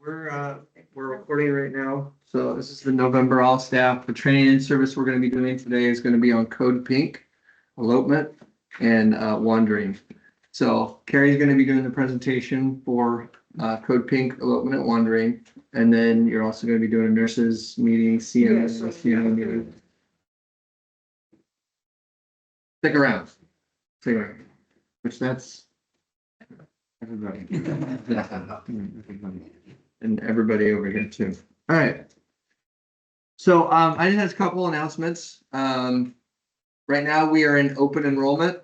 We're recording right now. So this is the November all staff. The training and service we're going to be doing today is going to be on Code Pink, elopement, and wandering. So Carrie's going to be doing the presentation for Code Pink, elopement, and wandering, and then you're also going to be doing a nurses meeting, CMS, CMA meeting. Stick around. Stick around. Which that's everybody. And everybody over here too. All right. So I just have a couple announcements. Right now we are in open enrollment.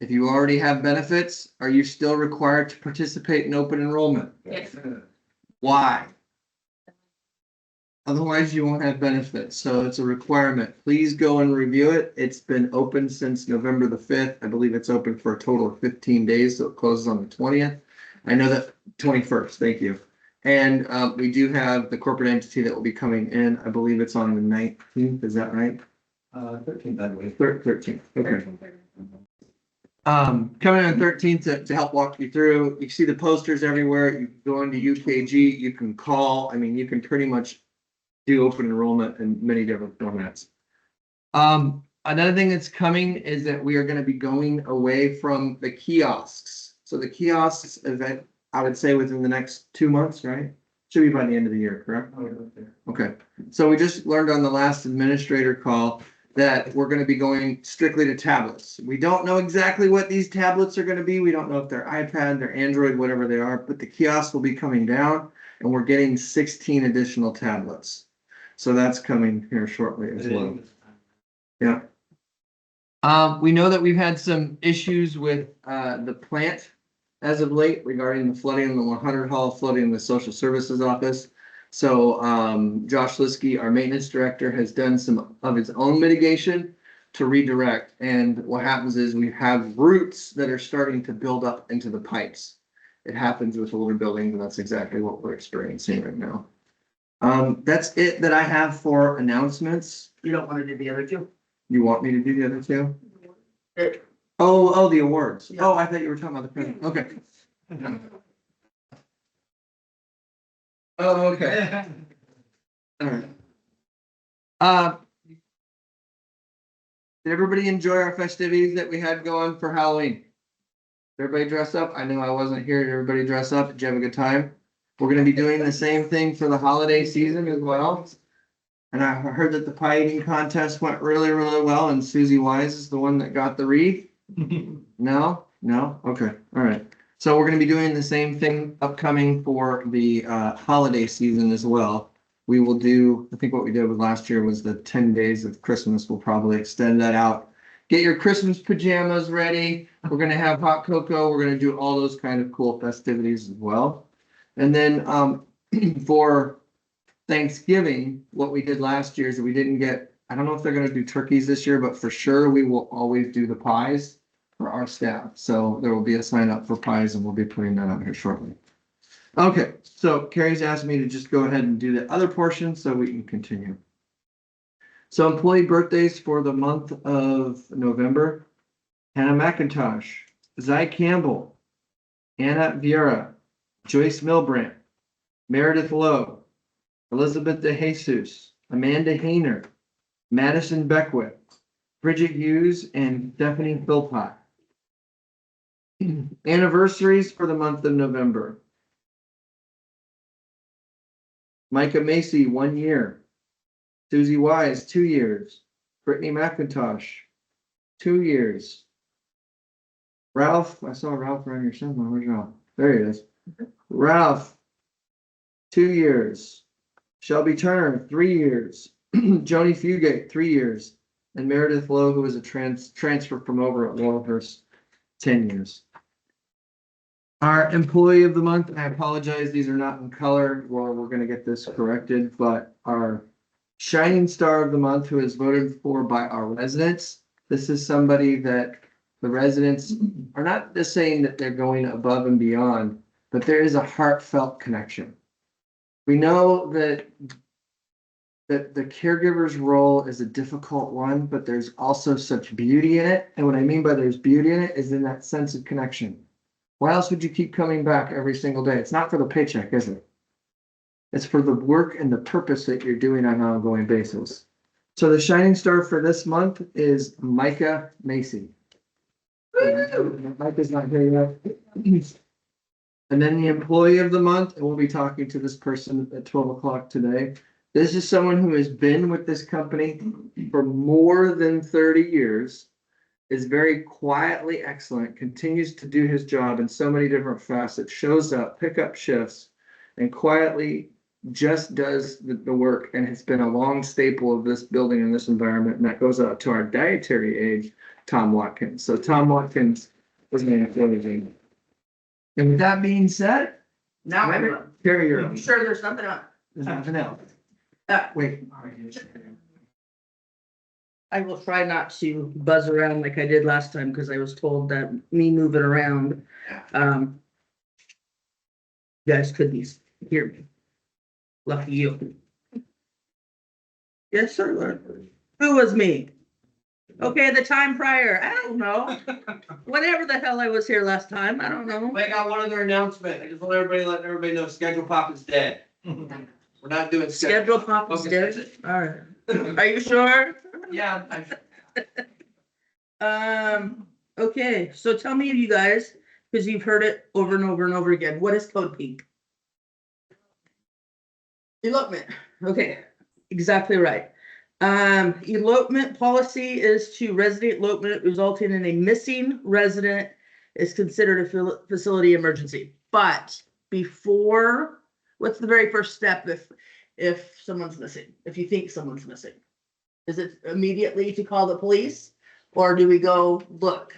If you already have benefits, are you still required to participate in open enrollment? Yes. Why? Otherwise you won't have benefits. So it's a requirement. Please go and review it. It's been open since November the 5th. I believe it's open for a total of 15 days. So it closes on the 20th. I know that 21st. Thank you. And we do have the corporate entity that will be coming in. I believe it's on the 19th. Is that right? 13th, I believe. 13th. Okay. Coming on 13th to help walk you through. You see the posters everywhere. You can go into UKG. You can call. I mean, you can pretty much do open enrollment in many different formats. Another thing that's coming is that we are going to be going away from the kiosks. So the kiosks event, I would say within the next 2 months, right? Should be by the end of the year, correct? Okay. So we just learned on the last administrator call that we're going to be going strictly to tablets. We don't know exactly what these tablets are going to be. We don't know if they're iPad, they're Android, whatever they are, but the kiosks will be coming down and we're getting 16 additional tablets. So that's coming here shortly as well. Yeah. We know that we've had some issues with the plant as of late regarding the flooding in the 100 hall, flooding in the social services office. So Josh Liskey, our maintenance director, has done some of his own mitigation to redirect. And what happens is we have roots that are starting to build up into the pipes. It happens with older buildings, and that's exactly what we're experiencing right now. That's it that I have for announcements. You don't want to do the other two? You want me to do the other two? Oh, the awards. Yeah. Oh, I thought you were talking about the present. Okay. Oh, okay. All right. Did everybody enjoy our festivities that we had going for Halloween? Did everybody dress up? I know I wasn't here. Did everybody dress up? Did you have a good time? We're gonna be doing the same thing for the holiday season as well. And I heard that the pie eating contest went really, really well, and Susie Wise is the one that got the wreath. No? Okay, all right. So we're gonna be doing the same thing upcoming for the holiday season as well. We will do, I think what we did with last year was the 10 days of Christmas. We'll probably extend that out. Get your Christmas pajamas ready. We're gonna have hot cocoa. We're gonna do all those kind of cool festivities as well. And then for Thanksgiving, what we did last year is that we didn't get, I don't know if they're gonna do turkeys this year, but for sure we will always do the pies for our staff. So there will be a sign up for pies and we'll be putting that out here shortly. Okay, so Carrie's asked me to just go ahead and do the other portion so we can continue. So employee birthdays for the month of November: Hannah McIntosh, Zy Campbell, Anna Vieira, Joyce Milbrandt, Meredith Lowe, Elizabeth DeJesus, Amanda Hayner, Madison Beckwith, Bridget Hughes, and Stephanie Philpott. Anniversaries for the month of November: Micah Macy, 1 year. Susie Wise, 2 years. Brittany McIntosh, 2 years. Ralph, I saw Ralph around here somewhere. Where's Ralph? There he is. Ralph, 2 years. Shelby Turner, 3 years. Joni Fugate, 3 years. And Meredith Lowe, who was a transfer from over at Laurelhurst, 10 years. Our employee of the month, I apologize, these are not in color. Well, we're going to get this corrected, but our shining star of the month, who is voted for by our residents. This is somebody that the residents are not just saying that they're going above and beyond, but there is a heartfelt connection. We know that the caregiver's role is a difficult one, but there's also such beauty in it. And what I mean by there's beauty in it is in that sense of connection. Why else would you keep coming back every single day? It's not for the paycheck, is it? It's for the work and the purpose that you're doing on an ongoing basis. So the shining star for this month is Micah Macy. Micah's not here yet. And then the employee of the month, and we'll be talking to this person at 12 o'clock today. This is someone who has been with this company for more than 30 years, is very quietly excellent, continues to do his job in so many different facets, shows up, pick up shifts, and quietly just does the work, and has been a long staple of this building and this environment. And that goes out to our dietary aide, Tom Watkins. So Tom Watkins was an employee. And with that being said, Now I'm up. Carry your. I'm sure there's nothing on. There's nothing else. Wait. I will try not to buzz around like I did last time, because I was told that me moving around, you guys couldn't hear me. Lucky you. Yes, sir. Who was me? Okay, the time prior, I don't know. Whatever the hell I was here last time, I don't know. I got one other announcement. I just want letting everybody know Schedule Pop is dead. We're not doing Schedule pop is Okay, that's dead. it. All right. Are you sure? Yeah, Okay, so tell me, you guys, because you've heard it over and over and over again, what is code pink? Elopement, okay, exactly right. Elopement policy is to resident elopement resulting in a missing resident is considered a facility emergency. But before, what's the very first step if someone's missing, if you think someone's missing? Is it immediately to call the police, or do we go look?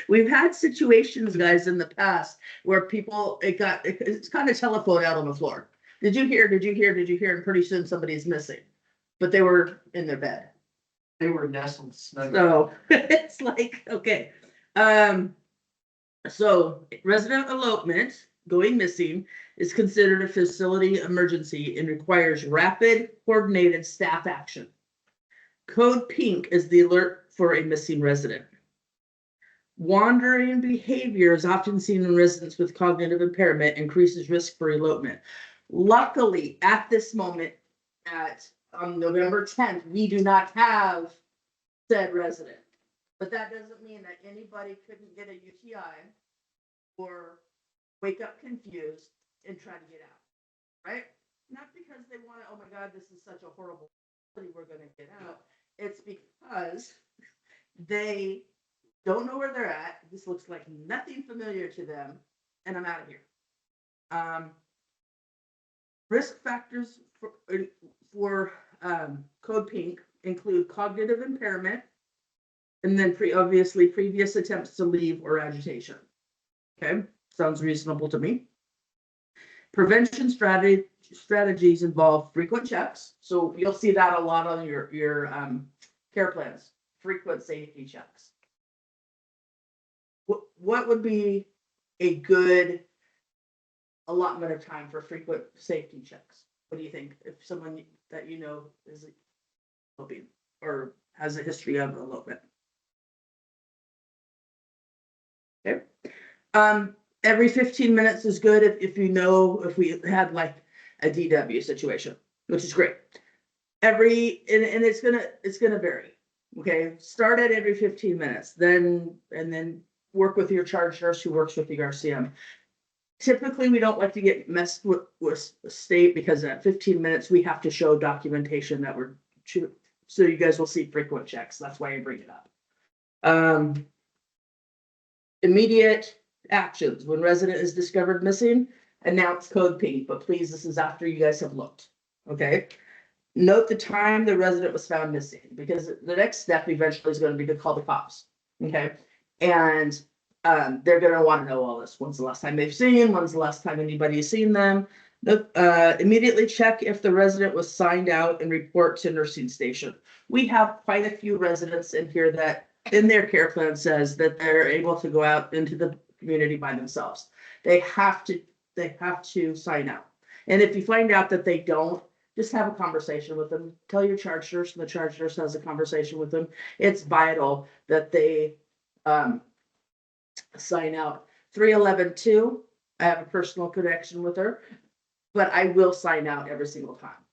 We've had situations, guys, in the past where people, it's kind of telephone out on the floor. Did you hear? Did you hear? Did you hear? And pretty soon somebody's missing, but they were in their bed. they were nestled snug. So it's like, okay. So resident elopement, going missing, is considered a facility emergency and requires rapid, coordinated staff action. Code pink is the alert for a missing resident. Wandering behavior is often seen in residents with cognitive impairment, increases risk for elopement. Luckily, at this moment, on November 10th, we do not have said resident. But that doesn't mean that anybody couldn't get a UTI or wake up confused and try to get out, right? Not because they want to, oh my God, this is such a horrible facility, we're going to get out. It's because they don't know where they're at. This looks like nothing familiar to them, and I'm out of here. Risk factors for code pink include cognitive impairment, and then obviously previous attempts to leave or agitation. Okay, sounds reasonable to me. Prevention strategies involve frequent checks. So you'll see that a lot on your care plans, frequent safety checks. What would be a good allotment of time for frequent safety checks? What do you think? If someone that you know is eloping or has a history of elopement. Okay. Every 15 minutes is good if you know, if we had like a DW situation, which is great. And it's gonna vary. Okay, start at every 15 minutes, and then work with your charge nurse who works with the RCM. Typically, we don't like to get messed with state, because at 15 minutes we have to show documentation that we're true. So you guys will see frequent checks. That's why I bring it up. Immediate actions. When resident is discovered missing, announce code pink, but please, this is after you guys have looked. Okay. Note the time the resident was found missing, because the next step eventually is going to be to call the cops. Okay. And they're going to want to know all this. When's the last time they've seen? When's the last time anybody's seen them? Immediately check if the resident was signed out and report to nursing station. We have quite a few residents in here that in their care plan says that they're able to go out into the community by themselves. They have to sign out. And if you find out that they don't, just have a conversation with them. Tell your charge nurse, and the charge nurse has a conversation with them. It's vital that they sign out. 311-2, I have a personal connection with her, but I will sign out every single time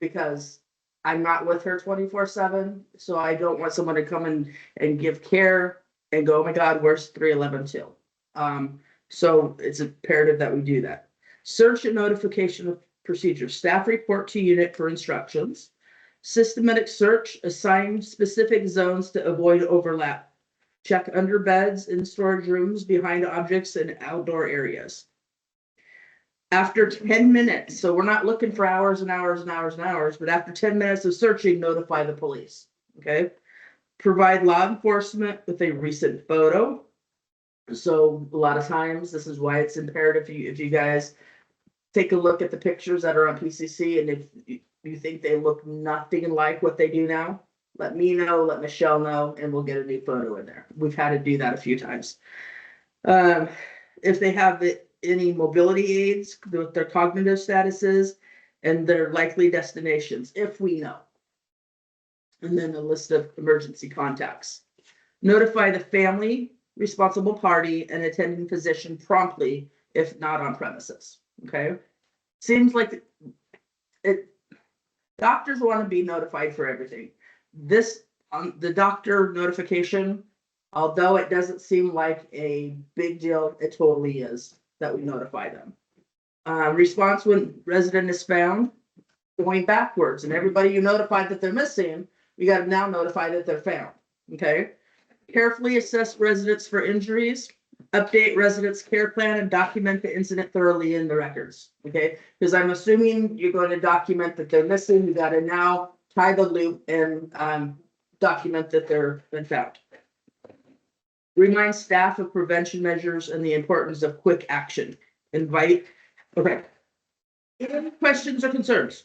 because I'm not with her 24/7, so I don't want someone to come in and give care and go, oh my God, where's 311-2? So it's imperative that we do that. Search and notification of procedures. Staff report to unit for instructions. Systematic search, assign specific zones to avoid overlap. Check under beds, in storage rooms, behind objects, and outdoor areas. After 10 minutes, so we're not looking for hours and hours and hours and hours, but after 10 minutes of searching, notify the police, okay? Provide law enforcement with a recent photo. So a lot of times, this is why it's imperative if you guys take a look at the pictures that are on PCC, and if you think they look nothing like what they do now, let me know, let Michelle know, and we'll get a new photo in there. We've had to do that a few times. If they have any mobility aids, what their cognitive statuses, and their likely destinations, if we know. And then a list of emergency contacts. Notify the family, responsible party, and attending physician promptly if not on premises, okay? Seems like doctors want to be notified for everything. This, the doctor notification, although it doesn't seem like a big deal, it totally is that we notify them. Response when resident is found, going backwards, and everybody you notified that they're missing, we got to now notify that they're found, okay? Carefully assess residents for injuries, update residents' care plan, and document the incident thoroughly in the records, okay? Because I'm assuming you're going to document that they're missing, you got to now tie the loop and document that they're been found. Remind staff of prevention measures and the importance of quick action. Invite, okay. Any questions or concerns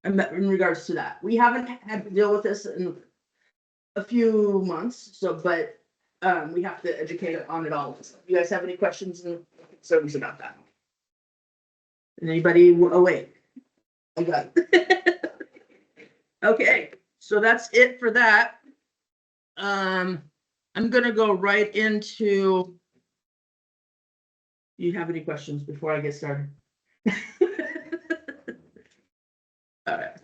in regards to that? We haven't had to deal with this in a few months, so, but we have to educate on it all. You guys have any questions and concerns about that? Anybody awake? Okay. Okay, so that's it for that. I'm gonna go right into. You have any questions before I get started? All right.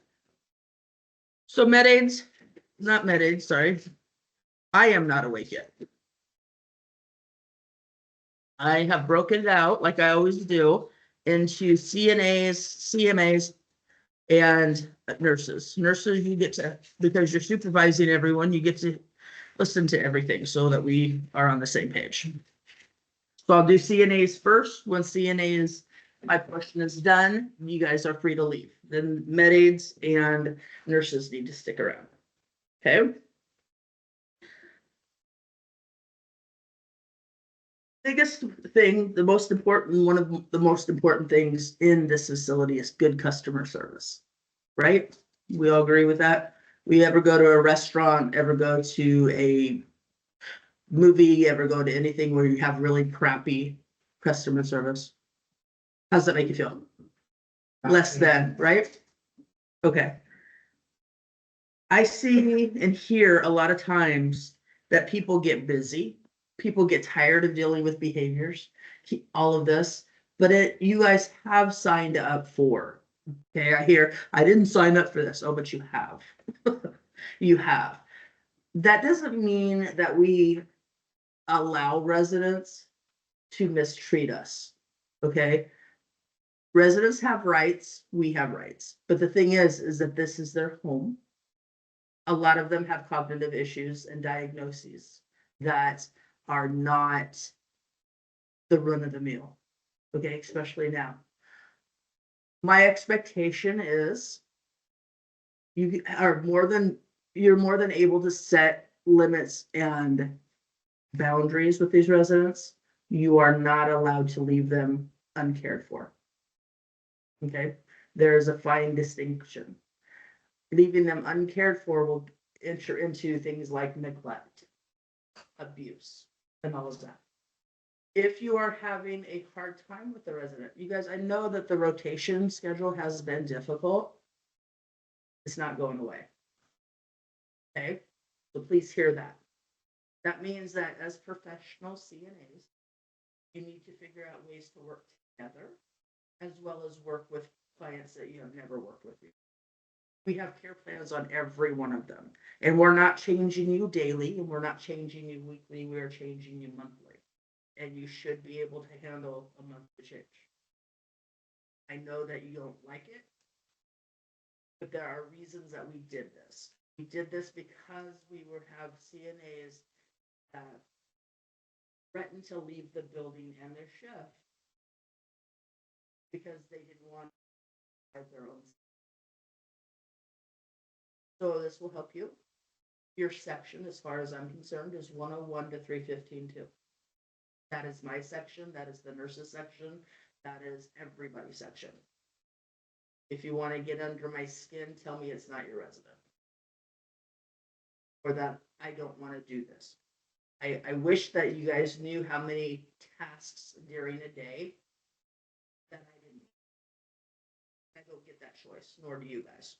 So not med aids, sorry. I am not awake yet. I have broken it out, like I always do, into CNAs, CMAs, and nurses. Nurses, you get to, because you're supervising everyone, you get to listen to everything so that we are on the same page. So I'll do CNAs first. When CNAs, my portion is done, you guys are free to leave. Then med aids and nurses need to stick around. Okay. Biggest thing, the most important, one of the most important things in this facility is good customer service, right? We all agree with that. We ever go to a restaurant, ever go to a movie, ever go to anything where you have really crappy customer service? How's that make you feel? Less than, right? Okay. I see and hear a lot of times that people get busy. People get tired of dealing with behaviors, all of this, but you guys have signed up for. Okay, I hear, I didn't sign up for this. Oh, but you have. You have. That doesn't mean that we allow residents to mistreat us. Okay. Residents have rights, we have rights. But the thing is that this is their home. A lot of them have cognitive issues and diagnoses that are not the run of the mill. Okay, especially now. My expectation is you're more than able to set limits and boundaries with these residents. You are not allowed to leave them uncared for. Okay, there's a fine distinction. Leaving them uncared for will enter into things like neglect, abuse, and all of that. If you are having a hard time with the resident, you guys, I know that the rotation schedule has been difficult. It's not going away. Okay, so please hear that. That means that as professional CNAs, You need to figure out ways to work together, as well as work with clients that you have never worked with. We have care plans on every one of them, and we're not changing you daily, and we're not changing you weekly, we're changing you monthly. And you should be able to handle a monthly change. I know that you don't like it, but there are reasons that we did this. We did this because we would have CNAs that threatened to leave the building and their shift because they didn't want to have their own. So this will help you. Your section, as far as I'm concerned, is 101 to 315 too. That is my section, that is the nurses section, that is everybody's section. If you want to get under my skin, tell me it's not your resident. Or that I don't want to do this. I wish that you guys knew how many tasks during a day that I didn't. I don't get that choice, nor do you guys.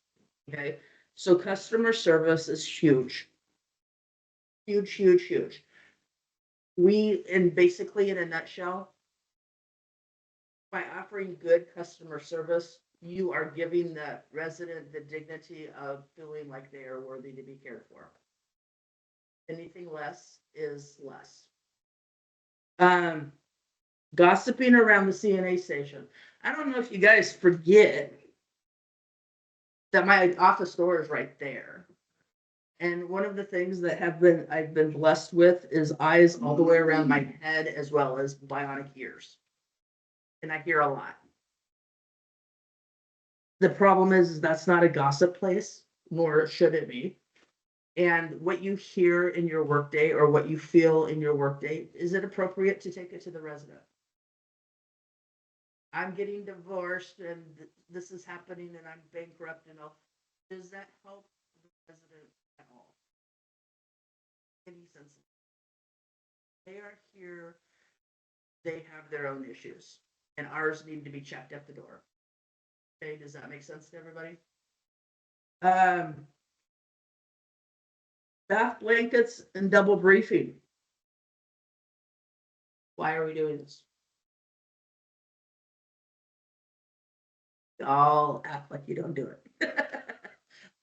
Okay, so customer service is huge. Huge, huge, huge. And basically in a nutshell, by offering good customer service, you are giving the resident the dignity of feeling like they are worthy to be cared for. Anything less is less. Gossiping around the CNA station. I don't know if you guys forget that my office door is right there. And one of the things that I've been blessed with is eyes all the way around my head, as well as bionic ears. And I hear a lot. The problem is that's not a gossip place, nor should it be. And what you hear in your workday or what you feel in your workday, is it appropriate to take it to the resident? I'm getting divorced and this is happening and I'm bankrupt and all. Does that help the resident at all? Any sense? They are here. They have their own issues, and ours need to be checked at the door. Okay, does that make sense to everybody? Bath blankets and double briefing. Why are we doing this? Y'all act like you don't do it.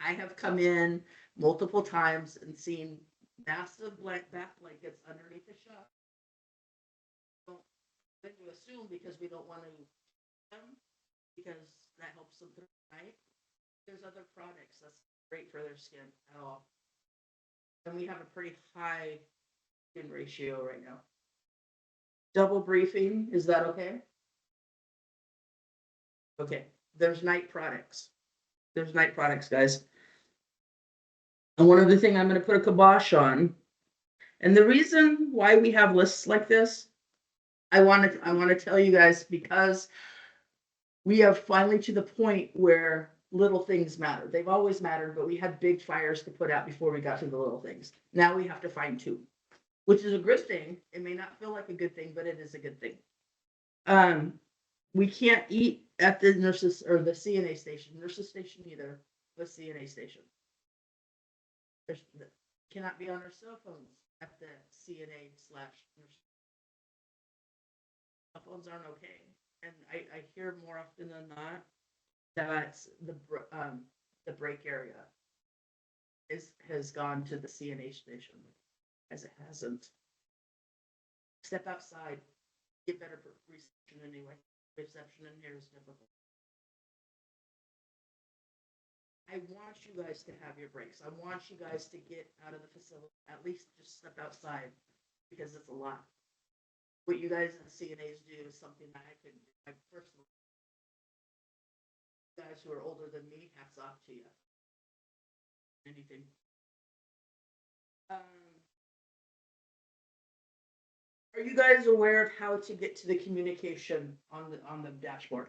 I have come in multiple times and seen massive bath blankets underneath the shop. Then you assume because we don't want to them, because that helps them through the night. There's other products that's great for their skin at all. And we have a pretty high skin ratio right now. Double briefing, is that okay? Okay, there's night products. There's night products, guys. And one other thing I'm going to put a kibosh on, and the reason why we have lists like this, I want to tell you guys, because we are finally to the point where little things matter. They've always mattered, but we had big fires to put out before we got to the little things. Now we have to fine tune, which is a good thing. It may not feel like a good thing, but it is a good thing. We can't eat at the nurses or the CNA station, nurses station either, but CNA station. Cannot be on our cell phones at the CNA/nurse. Cell phones aren't okay, and I hear more often than not that the break area has gone to the CNA station, as it hasn't. Step outside, get better reception anyway. Reception in here is difficult. I want you guys to have your breaks. I want you guys to get out of the facility, at least just step outside, because it's a lot. What you guys in the CNAs do is something that I couldn't do. I personally, guys who are older than me, hats off to you. Anything. Are you guys aware of how to get to the communication on the dashboard?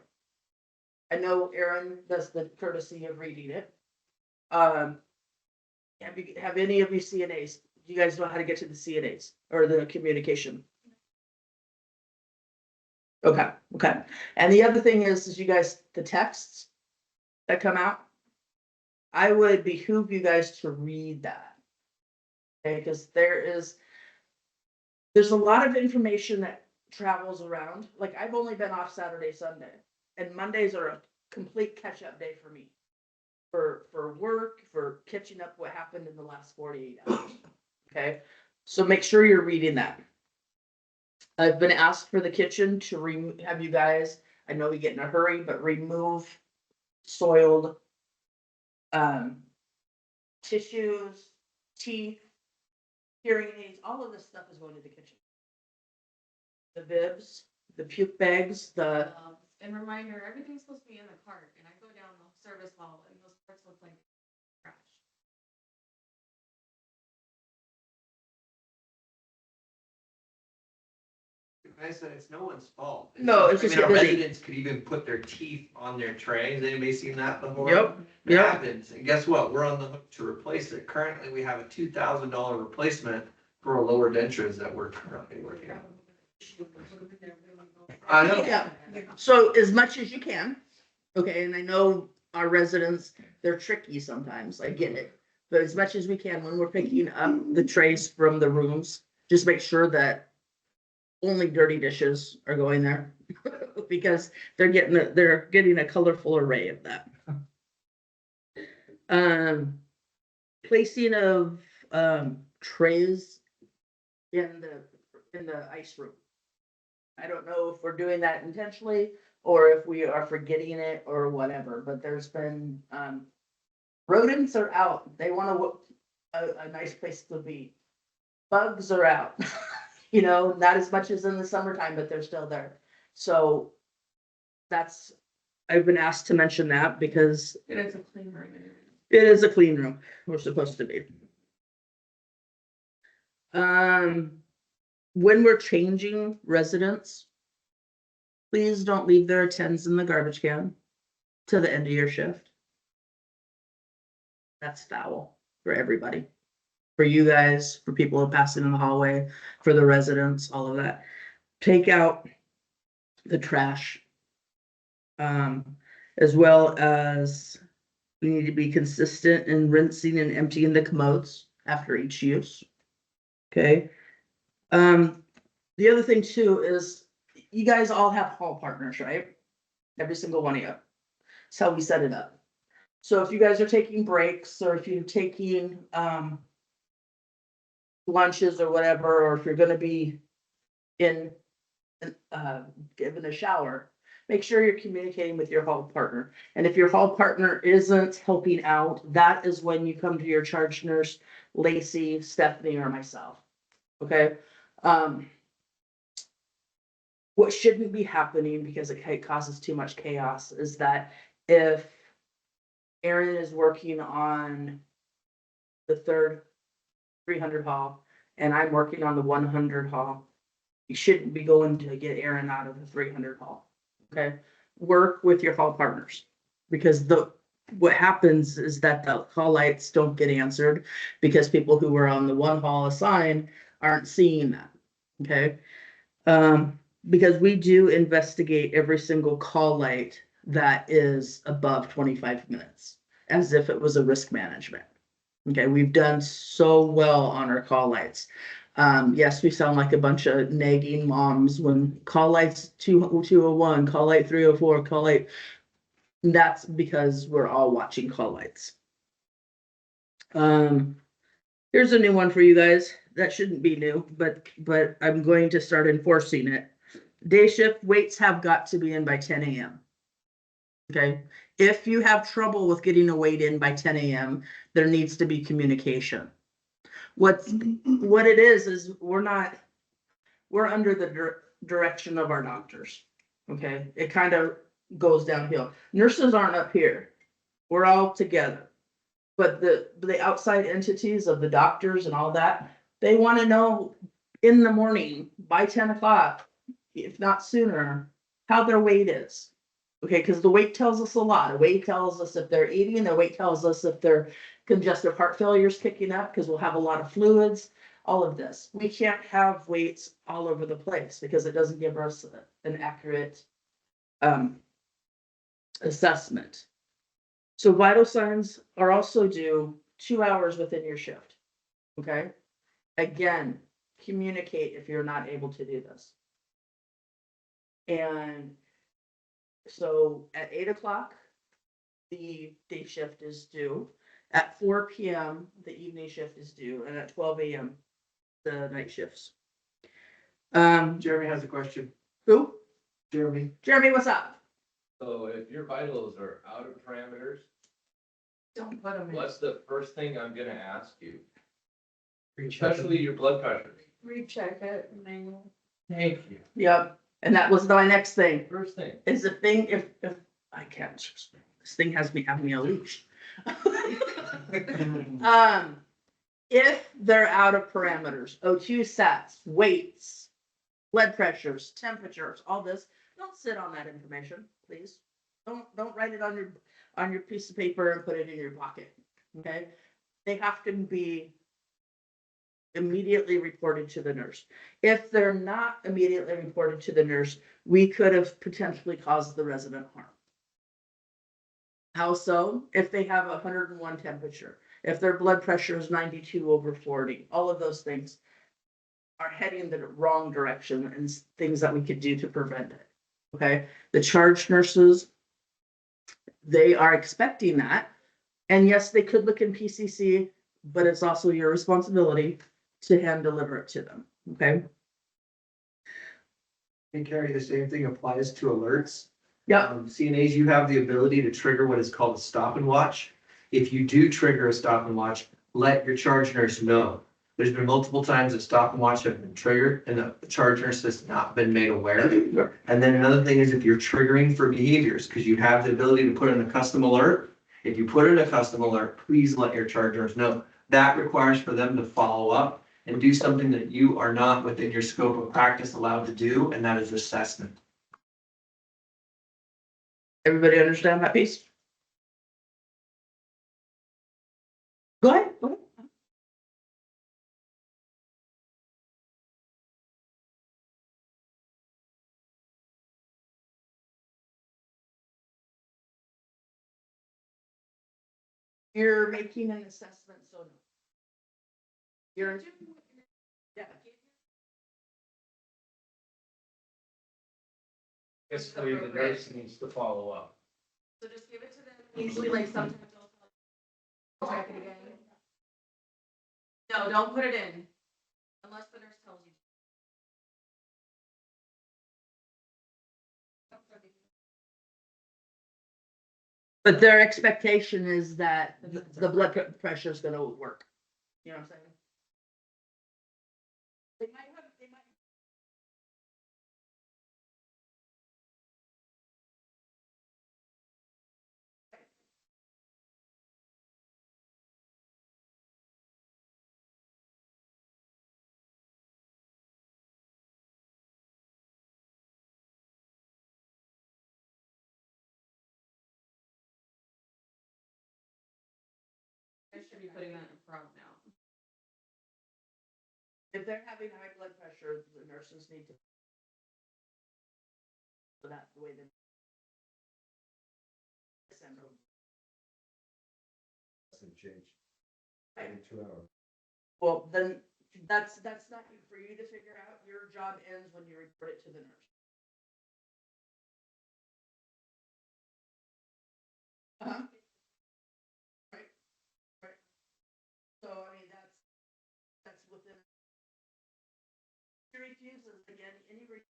I know Aaron does the courtesy of reading it. Have any of you CNAs? Do you guys know how to get to the CNAs or the communication? Okay. And the other thing is you guys, the texts that come out, I would behoove you guys to read that. Okay, because there's a lot of information that travels around, like I've only been off Saturday, Sunday, and Mondays are a complete catch-up day for me. For work, for catching up what happened in the last 48 hours. Okay, so make sure you're reading that. I've been asked for the kitchen to have you guys, I know we get in a hurry, but remove soiled tissues, teeth, hearing aids, all of this stuff is going to the kitchen. The bibs, the puke bags, the And reminder, everything's supposed to be in the cart, and I go down the service hall, and those carts look like trash. I said, it's no one's fault. No, it's I just mean, our busy. residents could even put their teeth on their tray. Has anybody seen that before? Yep, It yep. happens, and guess what? We're on the hook to replace it. Currently, we have a $2,000 replacement for a lower dentures that we're currently working on. I know. Yeah. So as much as you can, okay, and I know our residents, they're tricky sometimes, I get it. But as much as we can, when we're picking up the trays from the rooms, just make sure that only dirty dishes are going there. Because they're getting a colorful array of that. Placing of trays in the ice room. I don't know if we're doing that intentionally or if we are forgetting it or whatever, but there's been, rodents are out. They want a nice place to be. Bugs are out, you know, not as much as in the summertime, but they're still there. So I've been asked to mention that because It is a clean room. it is a clean room. We're supposed to be. When we're changing residents, please don't leave their tens in the garbage can to the end of your shift. That's foul for everybody. For you guys, for people who are passing in the hallway, for the residents, all of that. Take out the trash. As well as we need to be consistent in rinsing and emptying the commodes after each use. Okay. The other thing too is you guys all have hall partners, right? Every single one of you. That's how we set it up. So if you guys are taking breaks or if you're taking lunches or whatever, or if you're gonna be in given a shower, make sure you're communicating with your hall partner. And if your hall partner isn't helping out, that is when you come to your charge nurse, Lacey, Stephanie, or myself. Okay. What shouldn't be happening because it causes too much chaos is that if Erin is working on the third 300 hall and I'm working on the 100 hall, you shouldn't be going to get Erin out of the 300 hall. Okay, work with your hall partners because what happens is that the call lights don't get answered because people who were on the one hall assigned aren't seeing that. Okay, because we do investigate every single call light that is above 25 minutes as if it was a risk management. Okay, we've done so well on our call lights. Yes, we sound like a bunch of nagging moms when call lights 201, call light 304, call light. That's because we're all watching call lights. Here's a new one for you guys. That shouldn't be new, but I'm going to start enforcing it. Day shift weights have got to be in by 10 a.m. Okay, if you have trouble with getting a weight in by 10 a.m., there needs to be communication. What it is we're under the direction of our doctors. Okay, it kind of goes downhill. Nurses aren't up here. We're all together. But the outside entities of the doctors and all that, they want to know in the morning by 10 o'clock, if not sooner, how their weight is. Okay, because the weight tells us a lot. The weight tells us if they're eating, the weight tells us if their congestive heart failure is kicking up because we'll have a lot of fluids, all of this. We can't have weights all over the place because it doesn't give us an accurate assessment. So vital signs are also due 2 hours within your shift. Okay, again, communicate if you're not able to do this. And so at 8 o'clock, the day shift is due. At 4 p.m., the evening shift is due, and at 12 a.m., the night shifts. Jeremy has a question. Who? Jeremy? Jeremy, what's up? So if your vitals are out of parameters, Don't put them in. what's the first thing I'm gonna ask you? Recheck. Especially your blood pressure. Recheck it, manual. Thank you. Yep, and that was my next thing. First thing. Is the thing, if I can't, this thing has me having a leash. If they're out of parameters, O2 sats, weights, blood pressures, temperatures, all this, don't sit on that information, please. Don't write it on your piece of paper and put it in your pocket, okay? They have to be immediately reported to the nurse. If they're not immediately reported to the nurse, we could have potentially caused the resident harm. How so? If they have 101 temperature, if their blood pressure is 92/40, all of those things are heading the wrong direction and things that we could do to prevent it. Okay, the charge nurses, they are expecting that. And yes, they could look in PCC, but it's also your responsibility to hand deliver it to them. Okay. And Carrie, the same thing applies to alerts. Yep. CNAs, you have the ability to trigger what is called a stop and watch. If you do trigger a stop and watch, let your charge nurse know. There's been multiple times that stop and watch have been triggered and the charge nurse has not been made aware. And then another thing is if you're triggering for behaviors, because you have the ability to put in a custom alert. If you put in a custom alert, please let your charge nurse know. That requires for them to follow up and do something that you are not within your scope of practice allowed to do, and that is assessment. Everybody understand that piece? Go ahead. Go ahead. You're making an assessment, so no. You're, yeah. Basically, the nurse needs to follow up. So just give it to them, usually like sometimes they'll check it again. No, don't put it in, unless the nurse tells you. But their expectation is that the blood pressure is gonna work. You know what I'm saying? They might have, they might. I should be putting that in front now. If they're having high blood pressure, the nurses need to. So that's the way they. Send them. Doesn't change. Every 2 hours. Well, then that's not for you to figure out. Your job ends when you report it to the nurse. Uh-huh. Right. Right. So I mean that's within. She refuses again any right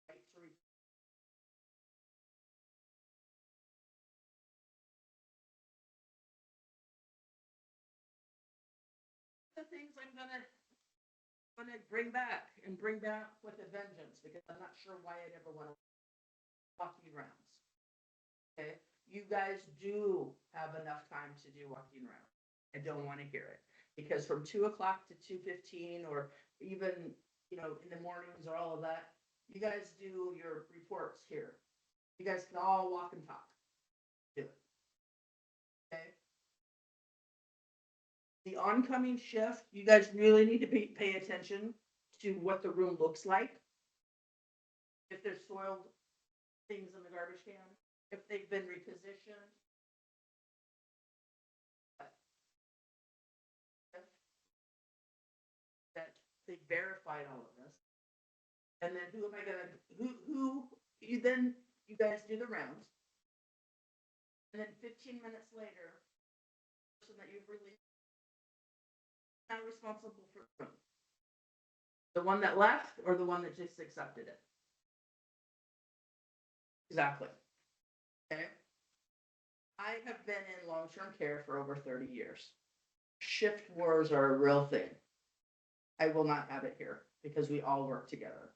to refuse. The things I'm gonna bring back with a vengeance, because I'm not sure why I'd ever want to walking rounds. Okay, you guys do have enough time to do walking rounds. I don't want to hear it, because from 2 o'clock to 2:15, or even, in the mornings or all of that, you guys do your reports here. You guys can all walk and talk. Do it. Okay? The oncoming shift, you guys really need to pay attention to what the room looks like. If there's soiled things in the garbage can, if they've been repositioned. That they verified all of this. And then who am I gonna, you guys do the rounds. And then 15 minutes later, the person that you've released now responsible for the room. The one that left or the one that just accepted it? Exactly. Okay. I have been in long-term care for over 30 years. Shift wars are a real thing. I will not have it here because we all work together.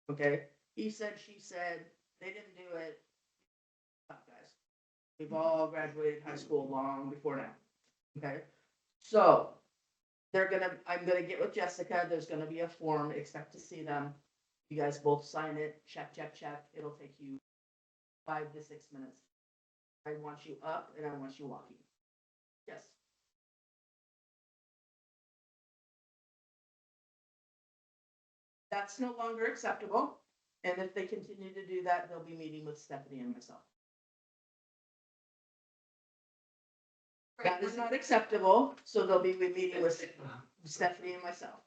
Okay? He said, she said, they didn't do it. Stop, guys. We've all graduated high school long before now. Okay? So I'm gonna get with Jessica. There's gonna be a form, expect to see them. You guys both sign it, check. It'll take you 5 to 6 minutes. I want you up and I want you walking. Yes. That's no longer acceptable. And if they continue to do that, they'll be meeting with Stephanie and myself. That is not acceptable, so they'll be meeting with Stephanie and myself.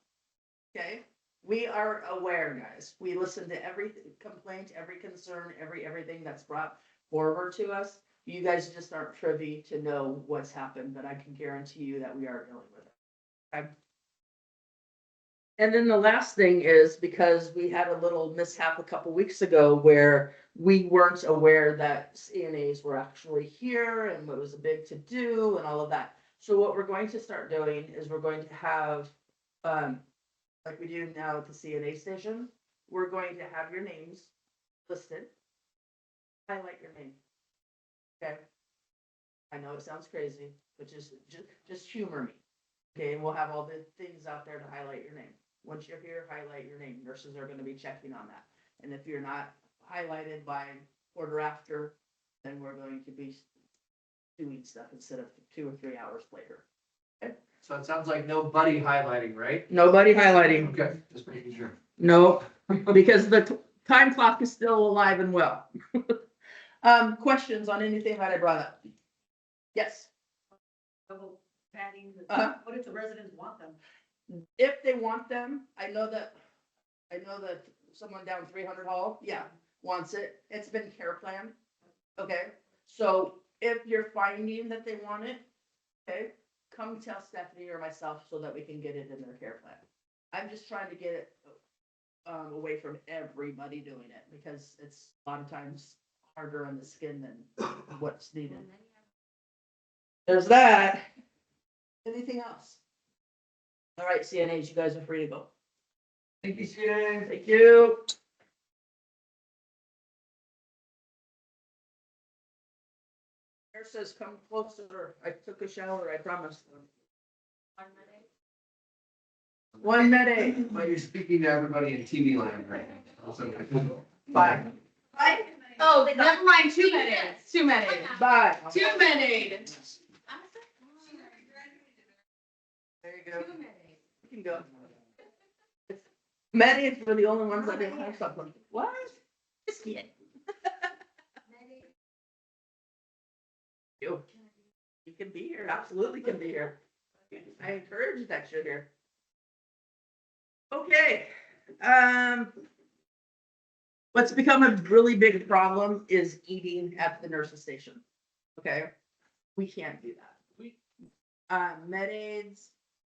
Okay? We are aware, guys. We listen to every complaint, every concern, everything that's brought forward to us. You guys just aren't privy to know what's happened, but I can guarantee you that we are dealing with it. Okay? And then the last thing is because we had a little mishap a couple weeks ago where we weren't aware that CNAs were actually here and what was a big to do and all of that. So what we're going to start doing is we're going to have, like we do now at the CNA station, we're going to have your names listed. Highlight your name. Okay. I know it sounds crazy, but just humor me. Okay, and we'll have all the things out there to highlight your name. Once you're here, highlight your name. Nurses are going to be checking on that. And if you're not highlighted by quarter after, then we're going to be doing stuff instead of 2 or 3 hours later. Okay? So it sounds like nobody highlighting, right? Nobody highlighting. Okay, just making sure. No, because the time clock is still alive and well. Questions on anything that I brought up? Yes. Padding, Uh-huh. what if the residents want them? If they want them, I know that someone down 300 Hall, yeah, wants it. It's been care plan. Okay, so if you're finding that they want it, okay, come tell Stephanie or myself so that we can get it in their care plan. I'm just trying to get it away from everybody doing it because it's a lot of times harder on the skin than what's needed. There's that. Anything else? All right, CNAs, you guys are free to go. Thank you, CNA. Thank you. Mayor says come closer. I took a shower, I promise. 1 minute. But you're speaking to everybody in TV land right now. So- Bye. Oh, never mind, 2 minutes, 2 minutes. Bye. 2 minutes. There you go. You can go. Medics were the only ones that didn't have something. What? Just kidding. You can be here, absolutely can be here. I encourage that you're here. Okay, what's become a really big problem is eating at the nurse's station. Okay, we can't do that. Med aids,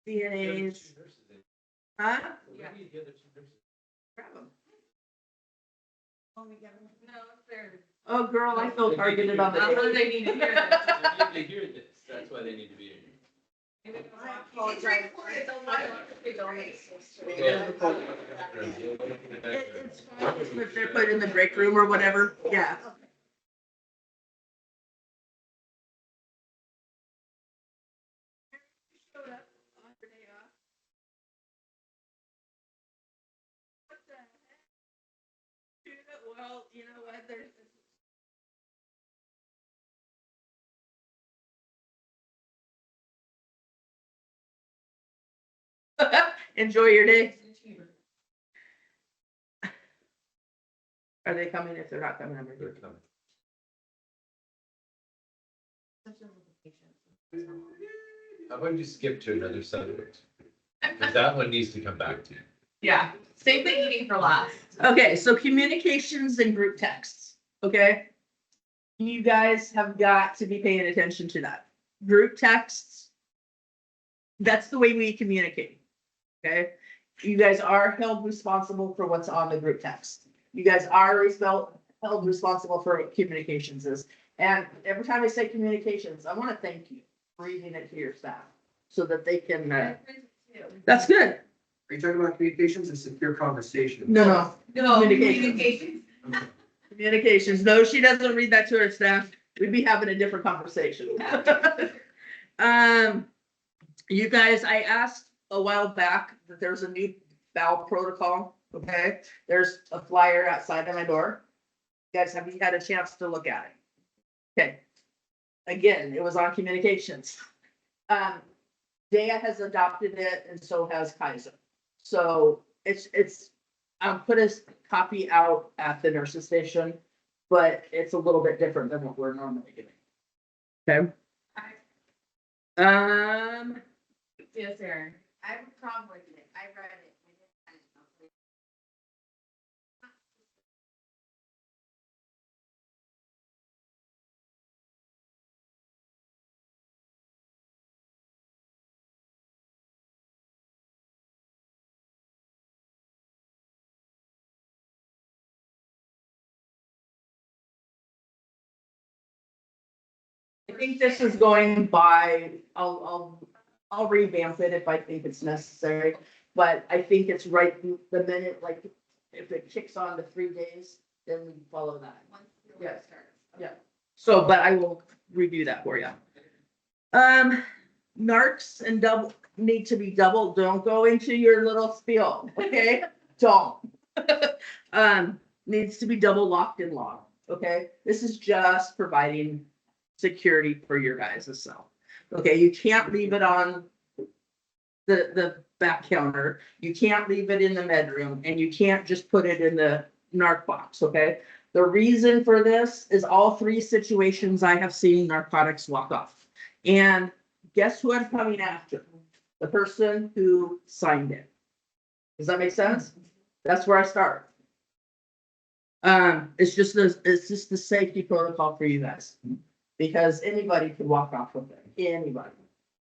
CNAs, huh? Where do you get the two nurses? Grab them. No, they're. Oh, girl, I feel targeted on the. Oh, they need to hear this. They need to hear this, that's why they need to be here. It's recorded, they'll watch it. It's fine if they're put in the break room or whatever, yeah. Showed up on her day off. What the heck? Well, you know what, there's. Enjoy your day. Are they coming? If they're not coming, I'm They're gonna. coming. How about you skip to another subject? Because that one needs to come back to you. Yeah, save the eating for last. Okay, so communications and group texts, okay? You guys have got to be paying attention to that. Group texts, that's the way we communicate, okay? You guys are held responsible for what's on the group text. You guys are held responsible for what communications is. And every time I say communications, I want to thank you for reading it to your staff so that they can, that's good. Are you talking about communications or secure conversation? No, No, Communications. communications. No, she doesn't read that to her staff. We'd be having a different conversation. You guys, I asked a while back that there's a new bowel protocol, okay? There's a flyer outside of my door. Guys, have you had a chance to look at it? Okay. Again, it was on communications. Dea has adopted it and so has Kaiser. So it's, put a copy out at the nurse's station, but it's a little bit different than what we're normally doing. Okay. Yes, sir. I have a problem with it. I read it. I think this is going by, I'll revamp it if I think it's necessary, but I think it's right the minute, like, if it kicks on to 3 days, then we follow that. Once the Yes. work starts. Yeah. So, but I will review that for you. Narcs and need to be double, don't go into your little spiel, okay? Don't. Needs to be double locked and locked, okay? This is just providing security for your guys' cell. Okay, you can't leave it on the back counter. You can't leave it in the bedroom and you can't just put it in the narc box, okay? The reason for this is all 3 situations I have seen narcotics walk off. And guess who I'm coming after? The person who signed it. Does that make sense? That's where I start. It's just the safety protocol for you guys. Because anybody could walk off with it, anybody.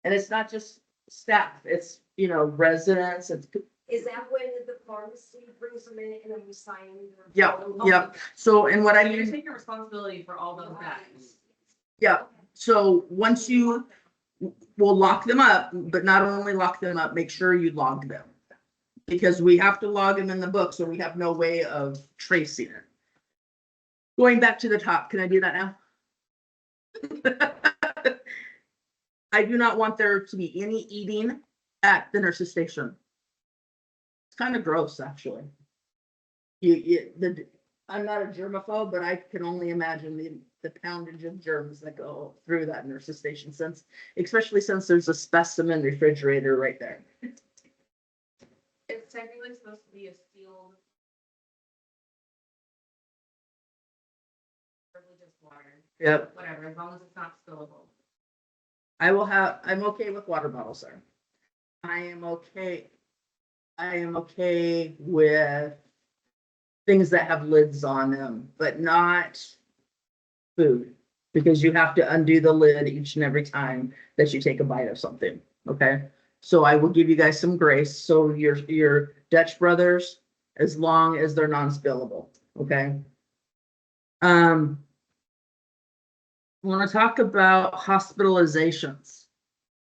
And it's not just staff, it's, residents, it's. Is that when the pharmacy brings them in and then we sign? Yep. So, and what I You're mean, taking responsibility for all those bags. yeah, so once you will lock them up, but not only lock them up, make sure you log them. Because we have to log them in the book, so we have no way of tracing it. Going back to the top, can I do that now? I do not want there to be any eating at the station. It's kind of gross, actually. I'm not a germaphobe, but I can only imagine the poundage of germs that go through that nurse's station, especially since there's a specimen refrigerator right there. It's technically supposed to be a sealed. Probably just water, Yep. whatever, as long as it's not spillable. I'm okay with water bottles, sir. I am okay with things that have lids on them, but not food. Because you have to undo the lid each and every time that you take a bite of something, okay? So I will give you guys some grace. So your Dutch brothers, as long as they're non-spillable, okay? I want to talk about hospitalizations.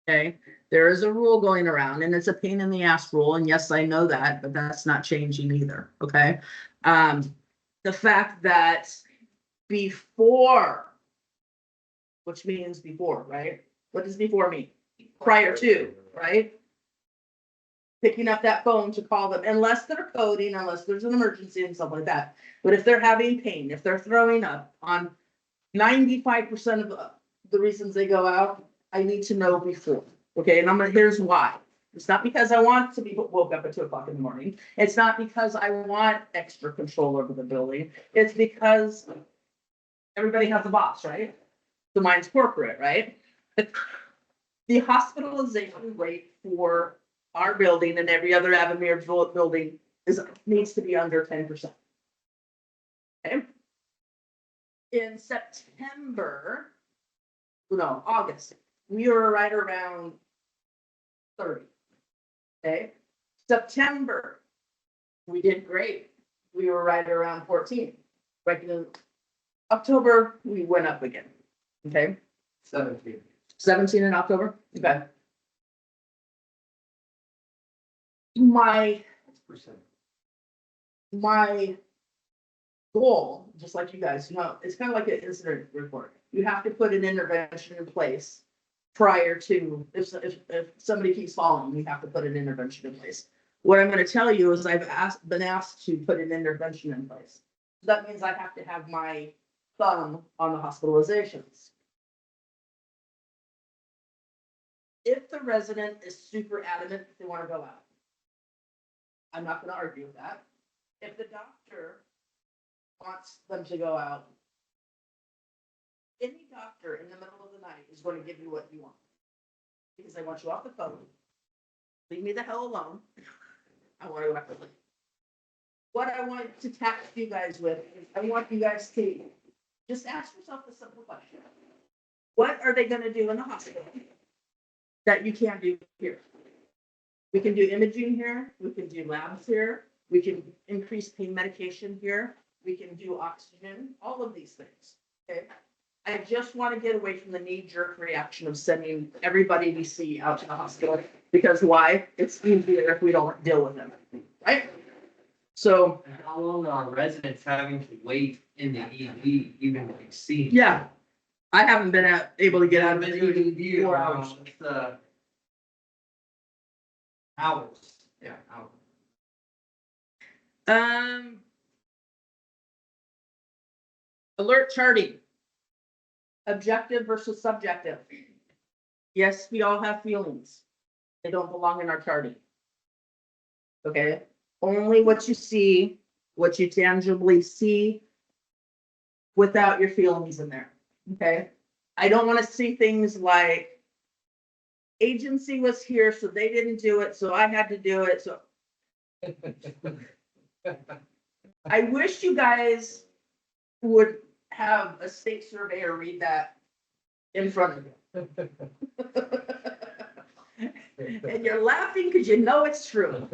Okay, there is a rule going around and it's a pain in the ass rule. And yes, I know that, but that's not changing either. Okay. The fact that before, which means before, right? What does before mean? Prior to, right? Picking up that phone to call them, unless they're coding, unless there's an emergency and stuff like that. But if they're having pain, if they're throwing up, on 95% of the reasons they go out, I need to know before. Okay, and here's why. It's not because I want to be woke up at 2:00 in the morning. It's not because I want extra control over the building. It's because everybody has a boss, right? So mine's corporate, right? The hospitalization rate for our building and every other Avamere building needs to be under 10%. Okay? In September, no, August, we were right around 30. Okay? September, we did great. We were right around 14. Right in October, we went up again. Okay? 17. 17 in October? Okay. My goal, just like you guys know, it's kind of like an incident report. You have to put an intervention in place prior to, if somebody keeps falling, you have to put an intervention in place. What I'm gonna tell you is I've been asked to put an intervention in place. That means I have to have my thumb on the hospitalizations. If the resident is super adamant they want to go out, I'm not gonna argue with that. If the doctor wants them to go out, any doctor in the middle of the night is going to give you what you want. Because I want you off the phone. Leave me the hell alone. I want to go back to sleep. What I want to task you guys with is I want you guys to just ask yourself the simple question. What are they gonna do in the hospital that you can't do here? We can do imaging here, we can do labs here, we can increase pain medication here, we can do oxygen, all of these things, okay? I just want to get away from the knee-jerk reaction of sending everybody we see out to the hospital, because why? It's easier if we don't deal with them, right? So, And how long are residents having to wait in the ED even to be seen? yeah, I haven't been able to get out of Been it doing in ED 4 around, hours. hours. Yeah, hours. Alert charting. Objective versus subjective. Yes, we all have feelings. They don't belong in our charting. Okay, only what you see, what you tangibly see without your feelings in there. Okay, I don't want to see things like agency was here, so they didn't do it, so I had to do it, so. I wish you guys would have a state surveyor read that in front of you. And you're laughing because you know it's true.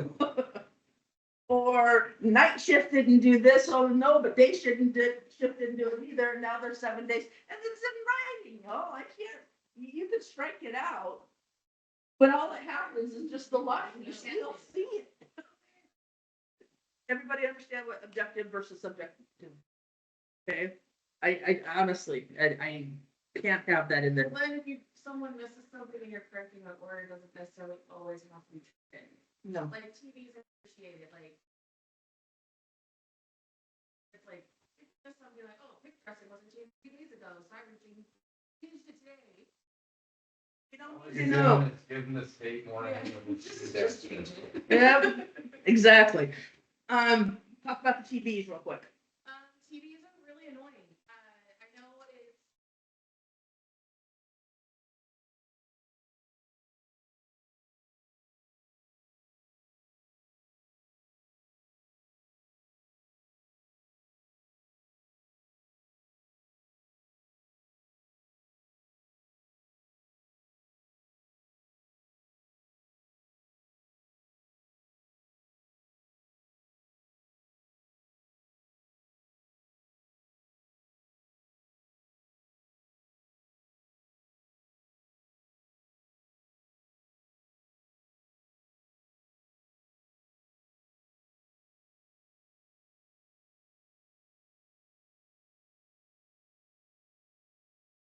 Or night shift didn't do this, oh no, but day shift didn't do it either, and now they're 7 days, and it's in writing, oh, I can't, you can strike it out. But all that happens is just the line, you still see it. Everybody understand what objective versus subjective? Okay, I honestly, I can't have that in there. But if someone misses something and you're correcting the order, doesn't necessarily always have to be treated. No. Like TV's appreciated, like. It's like, it's just something like, oh, picture dressing wasn't changed 2 days ago, so I changed it today. You don't All need to you're know. doing is giving the state more. Just change it. Yep, exactly. Talk about the TVs real quick. TVs are really annoying. I know it's.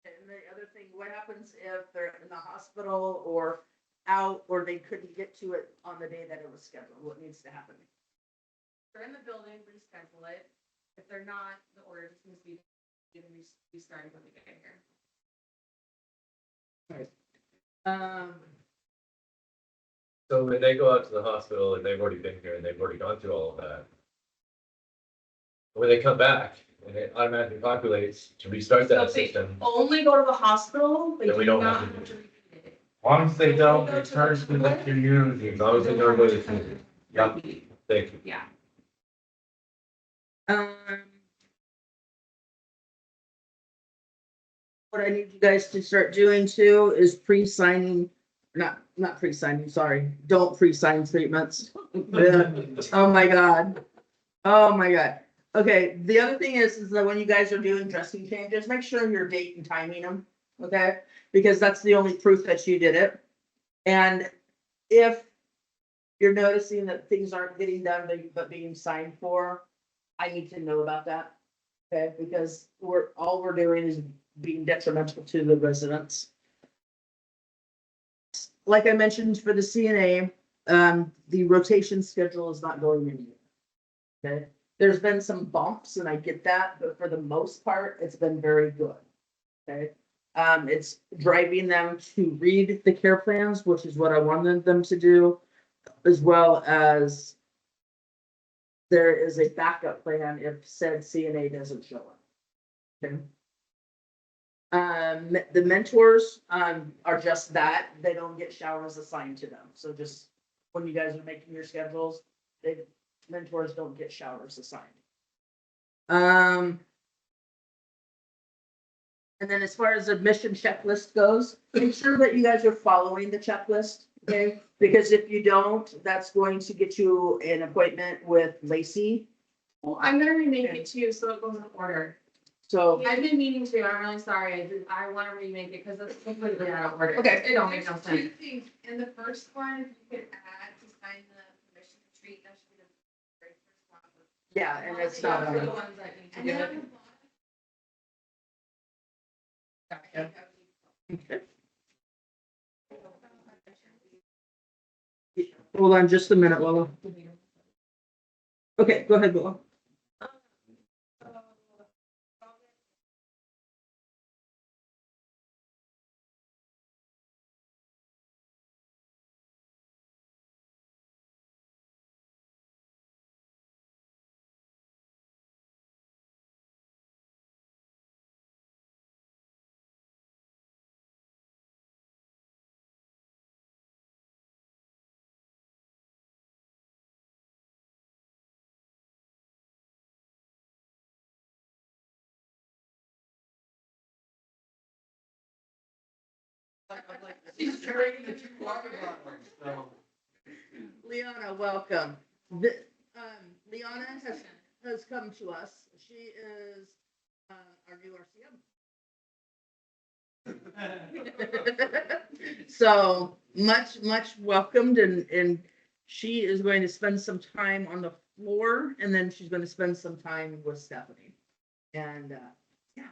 And the other thing, what happens if they're in the hospital or out, or they couldn't get to it on the day that it was scheduled? What needs to happen? If they're in the building, reschedule it. If they're not, the order just needs to be restarted when they get here. So when they go out to the hospital and they've already been here and they've already gone through all of that. When they come back and it automatically populates to restart that So they system, only go to the hospital, they Then we do don't not have to have do to repeat it. long as they don't return to the community, as long as they don't go to the community. Yep, thank you. Yeah. What I need you guys to start doing too is pre-signing, not pre-signing, sorry, don't pre-sign statements. Oh my God. Oh my God. Okay, the other thing is that when you guys are doing dressing changes, make sure you're date and timing them, okay? Because that's the only proof that you did it. And if you're noticing that things aren't getting done, but being signed for, I need to know about that. Okay, because all we're doing is being detrimental to the residents. Like I mentioned for the CNA, the rotation schedule is not going anywhere. Okay, there's been some bumps and I get that, but for the most part, it's been very good. Okay, it's driving them to read the care plans, which is what I wanted them to do, as well as there is a backup plan if said CNA doesn't show up. Okay. The mentors, are just that, they don't get showers assigned to them, so just when you guys are making your schedules, mentors don't get showers assigned. And then as far as the admission checklist goes, make sure that you guys are following the checklist, okay? Because if you don't, that's going to get you an appointment with Lacey, Well, I'm gonna remake it too, so it goes in order. so. I've been meaning to, I'm really sorry, I wanna remake it, cause it's completely out of order. Okay. It don't make no Two sense. things, in the first one, if you could add to sign the permission to treat, that should be the very first one. Yeah, and it's Yeah, not for the on. ones that need to And do then it. on the bottom. Hold on just a minute, Lola. Okay, go ahead, Lola. She's carrying the 2 water bottles, so. Leona, welcome. Leona has come to us. She is, our new RCM. So much welcomed and she is going to spend some time on the floor and then she's going to spend some time with Stephanie. And, yeah,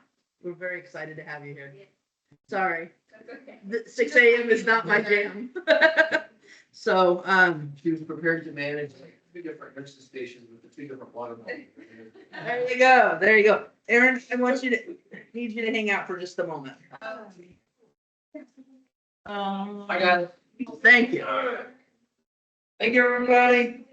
we're very excited to have you here. Sorry, That's okay. the 6 a.m. is not my jam. So, She was prepared to manage 2 different nurses stations with the 2 different water bottles. there you go, there you go. Erin, I want you to, need you to hang out for just a moment. I got it. Thank you. Thank you, everybody.